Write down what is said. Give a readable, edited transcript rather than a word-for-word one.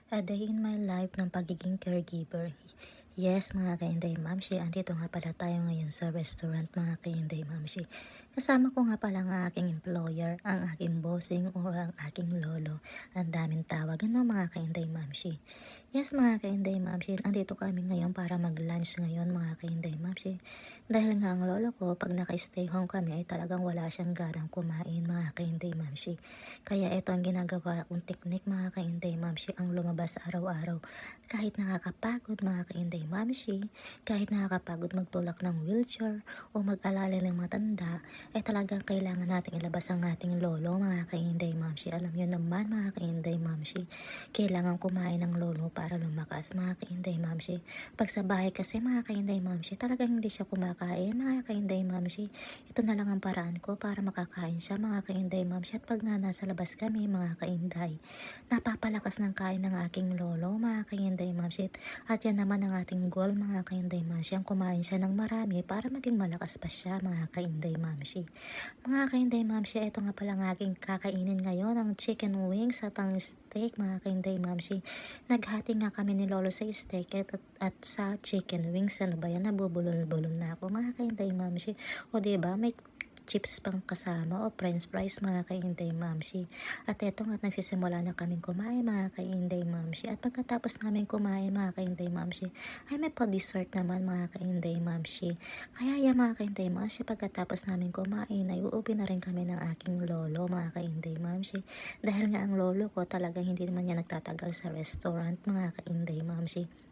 A day in my life ng pagiging caregiver. Yes, mga ka-Inday Mamshi, andito nga pala tayo ngayon sa restaurant, mga ka-Inday Mamshi. Kasama ko nga pala ang aking employer, ang aking bossing o ang aking lolo. Ang daming tawag, ano mga ka-Inday Mamshi. Yes, mga ka-Inday Mamshi, andito kami ngayon para mag-lunch ngayon, mga ka-Inday Mamshi. Dahil nga ang lolo ko, pag naka-stay home kami ay talagang wala siyang ganang kumain, mga ka-Inday Mamshi. Kaya ito ang ginagawa kong teknik, mga ka-Inday Mamshi, ang lumabas araw-araw. Kahit nakakapagod, mga ka-Inday Mamshi, kahit nakakapagod magtulak ng wheelchair o mag-alala ng matanda, ay talagang kailangan nating ilabas ang ating lolo, mga ka-Inday Mamshi. Alam nyo naman, mga ka-Inday Mamshi, kailangan kumain ng lolo para lumakas, mga ka-Inday Mamshi. Pag sa bahay kasi, mga ka-Inday Mamshi, talagang hindi siya kumakain, mga ka-Inday Mamshi. Ito na lang ang paraan ko para makakain siya, mga ka-Inday Mamshi. At pag nga nasa labas kami, mga ka-Inday, napapalakas ng kain ng aking lolo, mga ka-Inday Mamshi. At yan naman ang ating goal, mga ka-Inday Mamshi, ang kumain siya ng marami para maging malakas pa siya, mga ka-Inday Mamshi. Mga ka-Inday Mamshi, ito nga pala ang aking kakainin ngayon, ang chicken wings at ang steak, mga ka-Inday Mamshi. Naghati nga kami ni lolo sa steak at sa chicken wings. Ano ba yan? Nabubulol-bulol na ako, mga ka-Inday Mamshi. O diba, may chips pang kasama o french fries, mga ka-Inday Mamshi. At eto nga't nagsisimula na kaming kumain, mga ka-Inday Mamshi. At pagkatapos namin kumain, mga ka-Inday Mamshi, ay may pa-dessert naman, mga ka-Inday Mamshi. Kaya yan, mga ka-Inday Mamshi, pagkatapos namin kumain, ay uuwi na rin kami ng aking lolo, mga ka-Inday Mamshi. Dahil nga ang lolo ko talagang hindi naman niya nagtatagal sa restaurant, mga ka-Inday Mamshi.